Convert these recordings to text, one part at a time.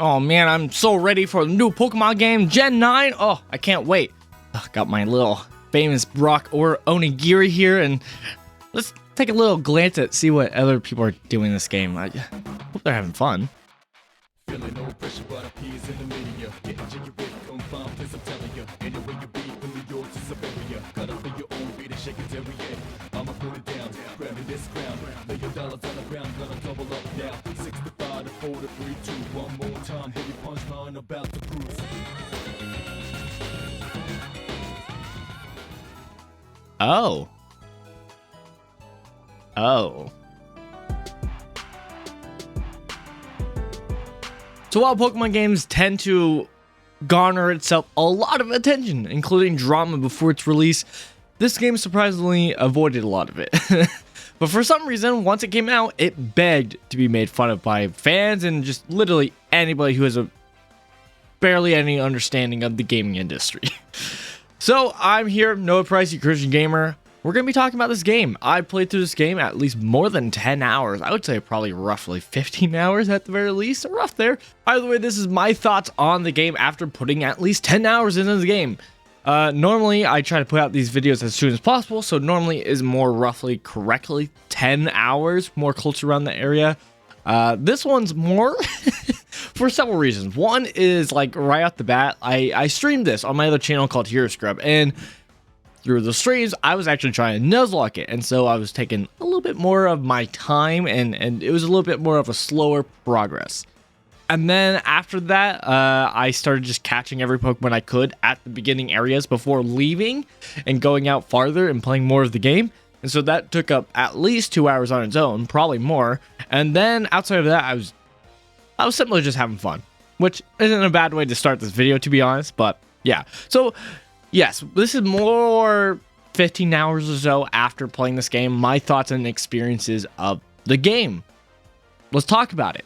Oh man, I'm so ready for the new Pokemon game, Gen 9. Oh, I can't wait. Got my little famous Brock or Onigiri here, and let's take a little glance at see what other people are doing in this game. I hope they're having fun. Feeling no pressure, but appears in the media. Getting jiggy with confirmed, please I'm telling you. Anyway you be from New York to Siberia. Cut up for your own beat and shake it till we end. I'ma put it down, grabbing this crown. Lay your dollars on the ground, gonna double up now. 65 to 4 to 3, 2, one more time. Heavy punchline about to cruise. Oh. So while Pokemon games tend to garner itself a lot of attention, including drama before its release, this game surprisingly avoided a lot of it. But for some reason, once it came out, it begged to be made fun of by fans and just literally anybody who has barely any understanding of the gaming industry. So I'm here, Noah Price, your Christian gamer. We're going to be talking about this game. I played through this game at least more than 10 hours. I would say probably roughly 15 hours at the very least. Rough there. Either way, this is my thoughts on the game after putting at least 10 hours into the game. Normally, I try to put out these videos as soon as possible, so normally is more roughly correctly 10 hours, more close around the area. This one's more for several reasons. One is like right off the bat, I streamed this on my other channel called Hero Scrub, and through the streams, I was actually trying to nuzlocke it, and so I was taking a little bit more of my time, and it was a little bit more of a slower progress. And then after that, I started just catching every Pokemon I could at the beginning areas before leaving and going out farther and playing more of the game. And so that took up at least 2 hours on its own, probably more. And then outside of that, I was simply just having fun, which isn't a bad way to start this video, to be honest. But yeah, so yes, this is more 15 hours or so after playing this game, my thoughts and experiences of the game. Let's talk about it.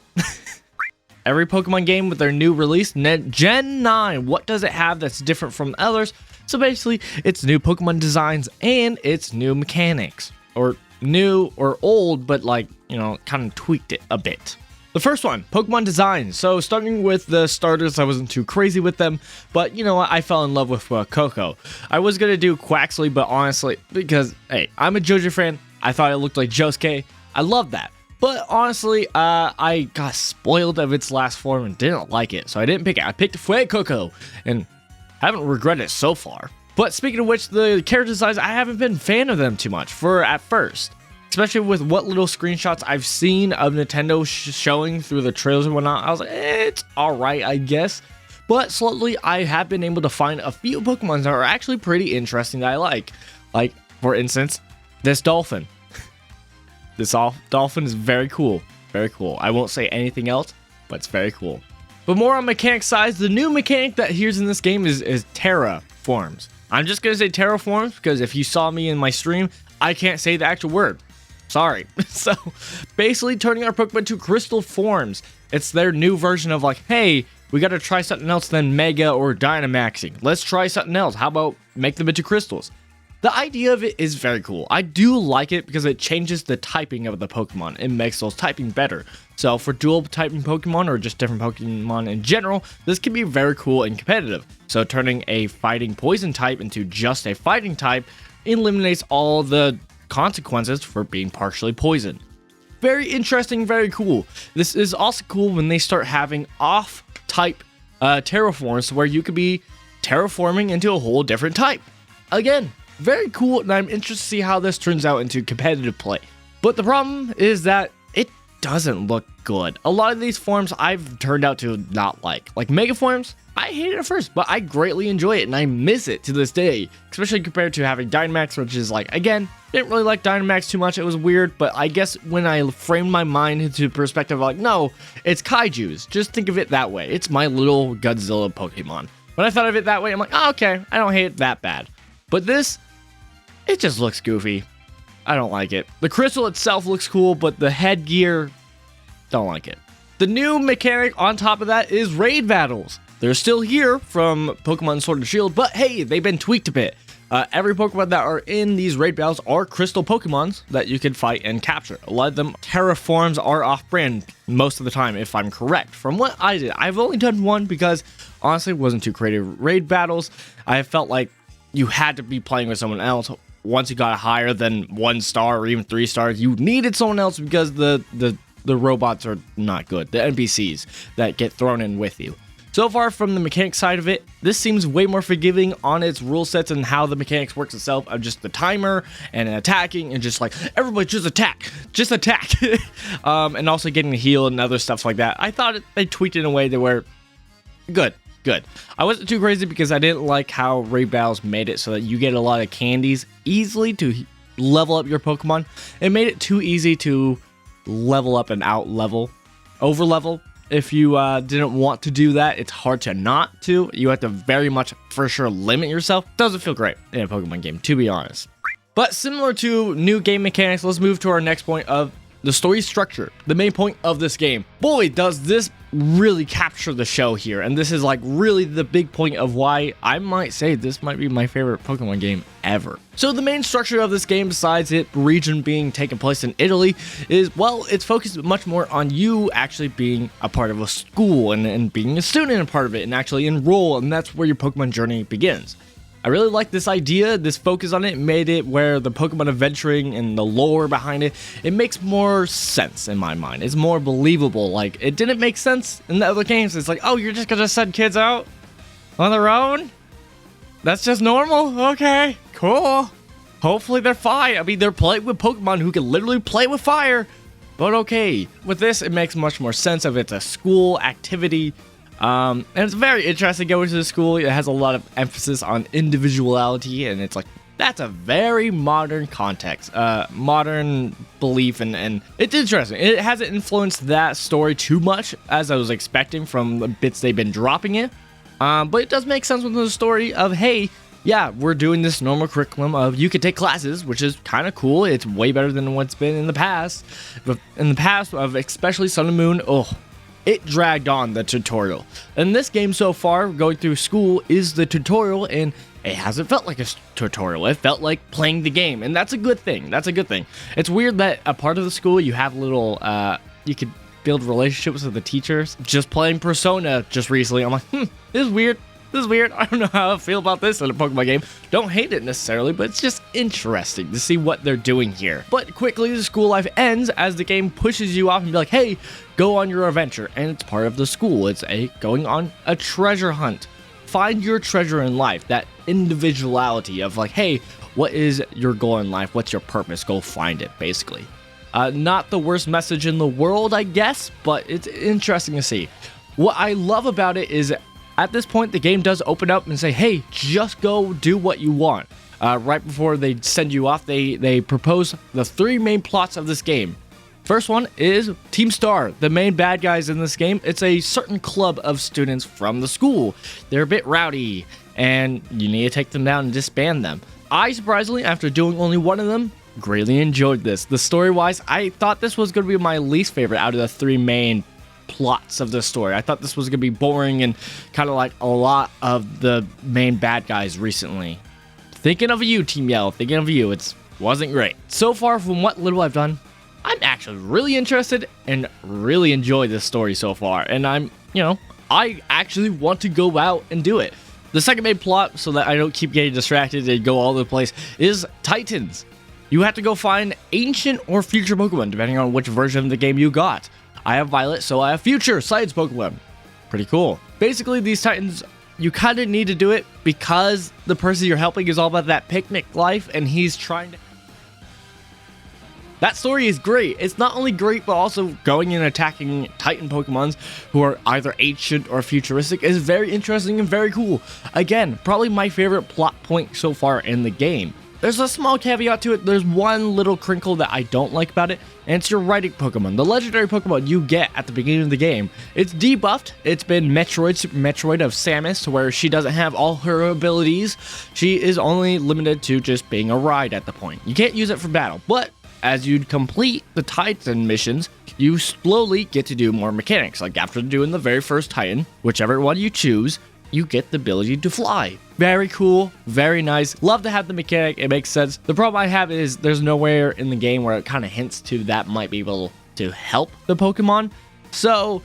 Every Pokemon game with their new release, Gen 9, what does it have that's different from others? So basically, it's new Pokemon designs and it's new mechanics. Or new or old, but like, you know, kind of tweaked it a bit. The first one, Pokemon design. So starting with the starters, I wasn't too crazy with them, but you know what, I fell in love with Coco. I was going to do Quaxley, but honestly, because, hey, I'm a JoJo fan, I thought it looked like Josuke. I love that. But honestly, I got spoiled of its last form and didn't like it, so I didn't pick it. I picked Fuecoco, and haven't regretted it so far. But speaking of which, the character designs, I haven't been a fan of them too much at first. Especially with what little screenshots I've seen of Nintendo showing through the trailers and whatnot, I was like, it's alright, I guess. But slowly, I have been able to find a few Pokemon that are actually pretty interesting that I like. Like, for instance, this dolphin. This dolphin is very cool. Very cool. I won't say anything else, but it's very cool. But more on mechanic size, the new mechanic that here's in this game is terraforms. I'm just going to say terraforms because if you saw me in my stream, I can't say the actual word. Sorry. So basically turning our Pokemon to crystal forms. It's their new version of like, hey, we got to try something else than Mega or Dynamaxing. Let's try something else. How about make them into crystals? The idea of it is very cool. I do like it because it changes the typing of the Pokemon. It makes those typing better. So for dual typing Pokemon or just different Pokemon in general, this can be very cool and competitive. So turning a fighting poison type into just a fighting type eliminates all the consequences for being partially poisoned. Very interesting, very cool. This is also cool when they start having off-type terraforms where you could be terraforming into a whole different type. Again, very cool, and I'm interested to see how this turns out into competitive play. But the problem is that it doesn't look good. A lot of these forms I've turned out to not like. Like Mega Forms, I hated it at first, but I greatly enjoy it, and I miss it to this day. Especially compared to having Dynamax, which is like, again, didn't really like Dynamax too much. It was weird, but I guess when I framed my mind into perspective, like, no, it's Kaiju's. Just think of it that way. It's my little Godzilla Pokemon. When I thought of it that way, I'm like, oh, okay, I don't hate it that bad. But this, it just looks goofy. I don't like it. The crystal itself looks cool, but the headgear, don't like it. The new mechanic on top of that is raid battles. They're still here from Pokemon Sword and Shield, but hey, they've been tweaked a bit. Every Pokemon that are in these raid battles are crystal Pokemons that you can fight and capture. A lot of them terraforms are off-brand most of the time, if I'm correct. From what I did, I've only done one because honestly it wasn't too creative. Raid battles, I felt like you had to be playing with someone else. Once you got higher than 1 star or even 3 stars, you needed someone else because the robots are not good. The NPCs that get thrown in with you. So far from the mechanics side of it, this seems way more forgiving on its rule sets and how the mechanics works itself of just the timer and attacking and just like, everybody just attack. And also getting the heal and other stuff like that. I thought they tweaked it in a way that were good. I wasn't too crazy because I didn't like how raid battles made it so that you get a lot of candies easily to level up your Pokemon. It made it too easy to level up and out level, over level. If you didn't want to do that, it's hard to not to. You have to very much for sure limit yourself. Doesn't feel great in a Pokemon game, to be honest. But similar to new game mechanics, let's move to our next point of the story structure, the main point of this game. Boy, does this really capture the show here. And this is like really the big point of why I might say this might be my favorite Pokemon game ever. So the main structure of this game, besides it region being taking place in Italy, is, well, it's focused much more on you actually being a part of a school and being a student and part of it and actually enroll. And that's where your Pokemon journey begins. I really like this idea, this focus on it made it where the Pokemon adventuring and the lore behind it, it makes more sense in my mind. It's more believable. Like, it didn't make sense in the other games. It's like, oh, you're just gonna send kids out on their own? That's just normal? Okay, cool. Hopefully they're fine. I mean, they're playing with Pokemon who can literally play with fire, but okay. With this, it makes much more sense of it's a school activity. And it's very interesting going to the school. It has a lot of emphasis on individuality, and it's like, that's a very modern context, modern belief, and it's interesting. It hasn't influenced that story too much as I was expecting from the bits they've been dropping it. But it does make sense with the story of, hey, yeah, we're doing this normal curriculum of you can take classes, which is kind of cool. It's way better than what's been in the past. But in the past, of especially Sun and Moon, it dragged on the tutorial. And this game so far, going through school, is the tutorial, and it hasn't felt like a tutorial. It felt like playing the game, and that's a good thing. It's weird that a part of the school, you have little, you could build relationships with the teachers. Just playing Persona just recently, I'm like, this is weird. I don't know how I feel about this in a Pokemon game. Don't hate it necessarily, but it's just interesting to see what they're doing here. But quickly, the school life ends as the game pushes you off and be like, hey, go on your adventure. And it's part of the school. It's going on a treasure hunt. Find your treasure in life. That individuality of like, hey, what is your goal in life? What's your purpose? Go find it, basically. Not the worst message in the world, I guess, but it's interesting to see. What I love about it is, at this point, the game does open up and say, hey, just go do what you want. Right before they send you off, they propose the 3 main plots of this game. First one is Team Star, the main bad guys in this game. It's a certain club of students from the school. They're a bit rowdy, and you need to take them down and disband them. I, surprisingly, after doing only one of them, greatly enjoyed this. The story-wise, I thought this was going to be my least favorite out of the 3 main plots of the story. I thought this was gonna be boring and kind of like a lot of the main bad guys recently. Thinking of you, Team Yell. Thinking of you. It wasn't great. So far, from what little I've done, I'm actually really interested and really enjoy this story so far. And I actually want to go out and do it. The second main plot, so that I don't keep getting distracted and go all over the place, is Titans. You have to go find ancient or future Pokemon, depending on which version of the game you got. I have Violet, so I have future science Pokemon. Pretty cool. Basically, these Titans, you kind of need to do it because the person you're helping is all about that picnic life, and he's trying to... That story is great. It's not only great, but also going and attacking Titan Pokemons who are either ancient or futuristic is very interesting and very cool. Again, probably my favorite plot point so far in the game. There's a small caveat to it. There's one little crinkle that I don't like about it, and it's your writing Pokemon. The legendary Pokemon you get at the beginning of the game. It's debuffed. It's been Super Metroid of Samus, to where she doesn't have all her abilities. She is only limited to just being a ride at the point. You can't use it for battle, but as you complete the Titan missions, you slowly get to do more mechanics. Like after doing the very first Titan, whichever one you choose, you get the ability to fly. Very cool, very nice. Love to have the mechanic, it makes sense. The problem I have is there's nowhere in the game where it kind of hints to that might be able to help the Pokemon. So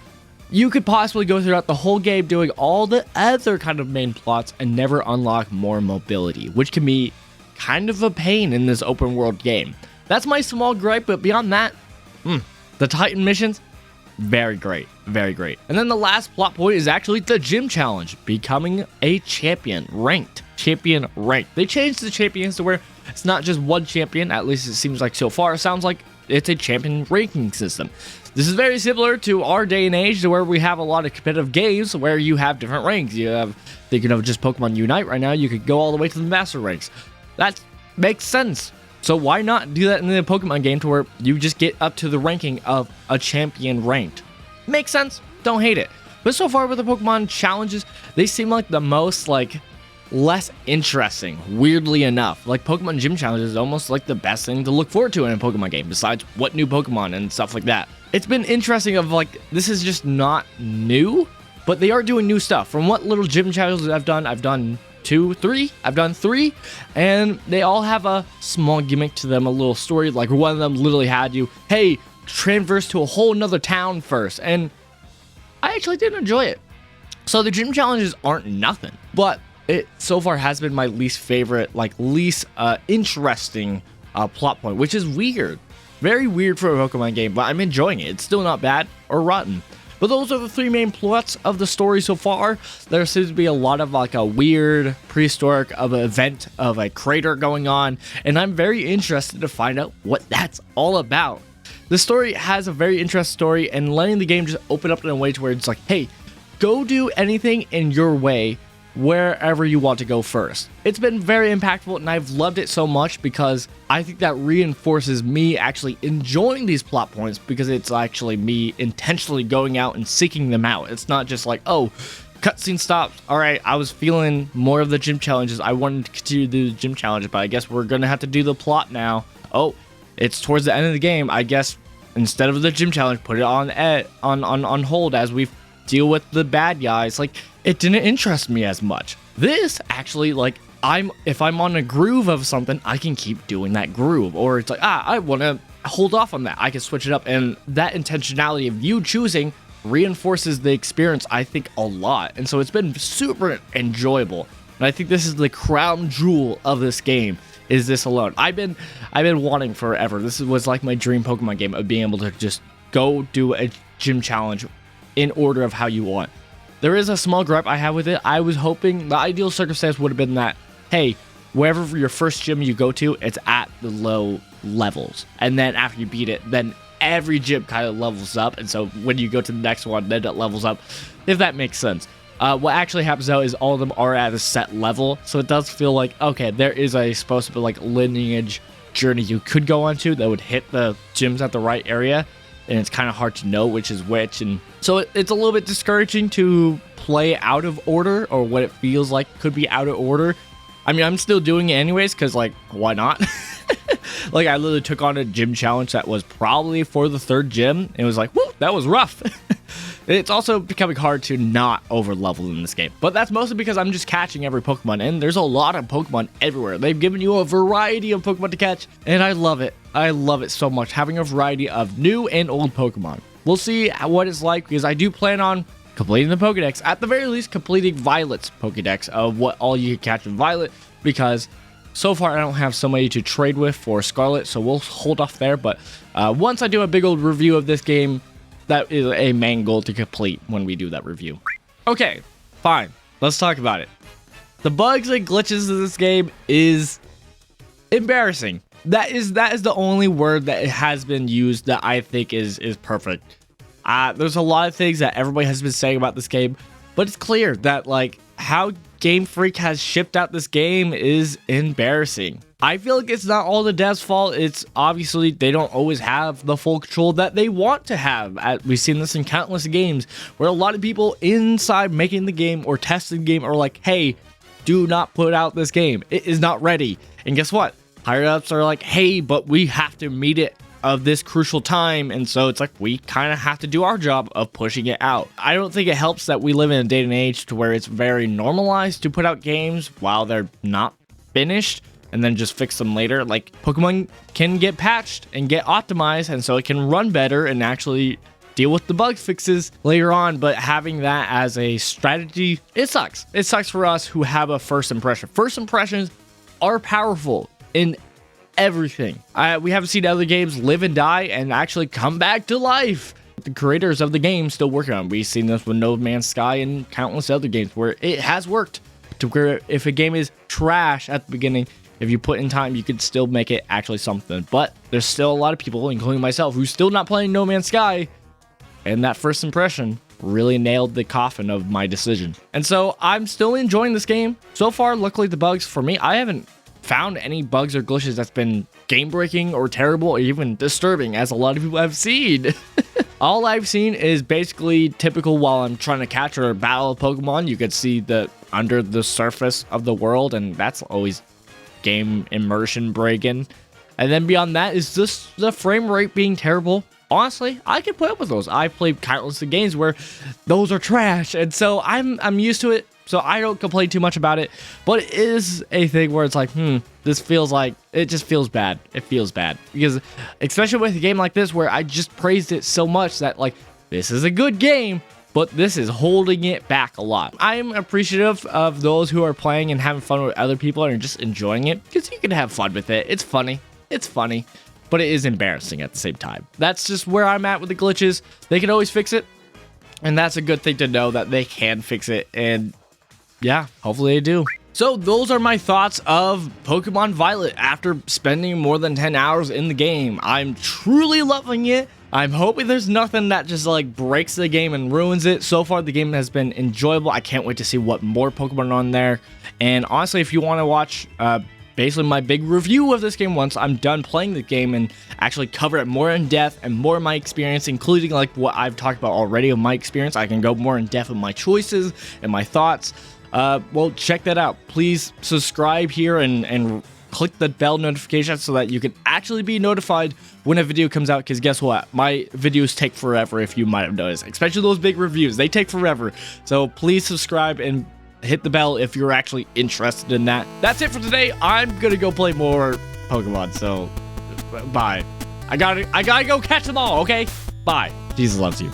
you could possibly go throughout the whole game doing all the other kind of main plots and never unlock more mobility, which can be kind of a pain in this open world game. That's my small gripe, but beyond that, the Titan missions, very great, very great. And then the last plot point is actually the gym challenge, becoming a champion ranked. They changed the champions to where it's not just one champion, at least it seems like so far. It sounds like it's a champion ranking system. This is very similar to our day and age, to where we have a lot of competitive games where you have different ranks. You have, thinking of just Pokemon Unite right now, you could go all the way to the master ranks. That makes sense. So why not do that in the Pokemon game to where you just get up to the ranking of a champion ranked? Makes sense. Don't hate it. But so far with the Pokemon challenges, they seem like the most less interesting, weirdly enough. Like Pokemon Gym Challenge is almost like the best thing to look forward to in a Pokemon game, besides what new Pokemon and stuff like that. It's been interesting of this is just not new, but they are doing new stuff. From what little gym challenges I've done 2, 3. I've done 3, and they all have a small gimmick to them, a little story. Like one of them literally had you, hey, traverse to a whole nother town first, and I actually did enjoy it. So the gym challenges aren't nothing, but it so far has been my least favorite, least interesting plot point, which is weird. Very weird for a Pokemon game, but I'm enjoying it. It's still not bad or rotten. But those are the 3 main plots of the story so far. There seems to be a lot of a weird prehistoric of an event of a crater going on, and I'm very interested to find out what that's all about. The story has a very interesting story, and letting the game just open up in a way to where it's like, hey, go do anything in your way wherever you want to go first. It's been very impactful, and I've loved it so much because I think that reinforces me actually enjoying these plot points, because it's actually me intentionally going out and seeking them out. It's not just like, oh, cutscene stops. All right, I was feeling more of the gym challenges. I wanted to continue to do the gym challenges, but I guess we're gonna have to do the plot now. Oh, it's towards the end of the game. I guess instead of the gym challenge, put it on hold as we deal with the bad guys. It didn't interest me as much. This actually, if I'm on a groove of something, I can keep doing that groove. Or it's like, I want to hold off on that. I can switch it up. And that intentionality of you choosing reinforces the experience, I think, a lot. And so it's been super enjoyable. And I think this is the crown jewel of this game, is this alone. I've been wanting forever. This was like my dream Pokemon game, of being able to just go do a gym challenge in order of how you want. There is a small gripe I have with it. I was hoping the ideal circumstance would have been that, hey, wherever your first gym you go to, it's at the low levels. And then after you beat it, then every gym kind of levels up. And so when you go to the next one, then it levels up, if that makes sense. What actually happens though is all of them are at a set level. So it does feel like, okay, there is a supposed to be lineage journey you could go on to that would hit the gyms at the right area. And it's kind of hard to know which is which. And so it's a little bit discouraging to play out of order, or what it feels like could be out of order. I mean, I'm still doing it anyways, because why not? I literally took on a gym challenge that was probably for the 3rd gym, and it was like, whoo, that was rough. It's also becoming hard to not over level in this game, but that's mostly because I'm just catching every Pokemon, and there's a lot of Pokemon everywhere. They've given you a variety of Pokemon to catch, and I love it. I love it so much, having a variety of new and old Pokemon. We'll see what it's like, because I do plan on completing the Pokedex, at the very least completing Violet's Pokedex of what all you can catch in Violet, because so far I don't have so many to trade with for Scarlet, so we'll hold off there. But once I do a big old review of this game, that is a main goal to complete when we do that review. Okay, fine. Let's talk about it. The bugs and glitches in this game is embarrassing. That is the only word that has been used that I think is perfect. There's a lot of things that everybody has been saying about this game, but it's clear that how Game Freak has shipped out this game is embarrassing. I feel like it's not all the devs' fault. It's obviously they don't always have the full control that they want to have. We've seen this in countless games where a lot of people inside making the game or testing the game are like, hey, do not put out this game. It is not ready. And guess what? Higher ups are like, hey, but we have to meet it of this crucial time, and so it's like we kind of have to do our job of pushing it out. I don't think it helps that we live in a day and age to where it's very normalized to put out games while they're not finished and then just fix them later. Like, Pokemon can get patched and get optimized, and so it can run better and actually deal with the bug fixes later on. But having that as a strategy, it sucks. It sucks for us who have a first impression. First impressions are powerful in everything. We haven't seen other games live and die and actually come back to life. The creators of the game still working on it. We've seen this with No Man's Sky and countless other games where it has worked to where if a game is trash at the beginning, if you put in time, you could still make it actually something. But there's still a lot of people, including myself, who's still not playing No Man's Sky, and that first impression really nailed the coffin of my decision. And so I'm still enjoying this game. So far, luckily the bugs for me, I haven't found any bugs or glitches that's been game breaking or terrible or even disturbing, as a lot of people have seen. All I've seen is basically typical while I'm trying to catch or battle a Pokemon. You could see the under the surface of the world, and that's always game immersion breaking. And then beyond that is just the frame rate being terrible. Honestly, I can put up with those. I've played countless of games where those are trash, and so I'm used to it, so I don't complain too much about it. But it is a thing where it's like, this feels like, it just feels bad. It feels bad. Because, especially with a game like this where I just praised it so much that, like, this is a good game, but this is holding it back a lot. I'm appreciative of those who are playing and having fun with other people and just enjoying it, because you can have fun with it. It's funny. It's funny. But it is embarrassing at the same time. That's just where I'm at with the glitches. They can always fix it, and that's a good thing to know that they can fix it, and yeah, hopefully they do. So those are my thoughts of Pokemon Violet after spending more than 10 hours in the game. I'm truly loving it. I'm hoping there's nothing that just like breaks the game and ruins it. So far, the game has been enjoyable. I can't wait to see what more Pokemon are on there. And honestly, if you want to watch basically my big review of this game once I'm done playing the game and actually cover it more in depth and more of my experience, including like what I've talked about already of my experience, I can go more in depth of my choices and my thoughts. Well, check that out. Please subscribe here and click the bell notification so that you can actually be notified when a video comes out, because guess what? My videos take forever, if you might have noticed, especially those big reviews. They take forever. So please subscribe and hit the bell if you're actually interested in that. That's it for today. I'm gonna go play more Pokemon, so bye. I gotta go catch them all, okay? Bye. Jesus loves you.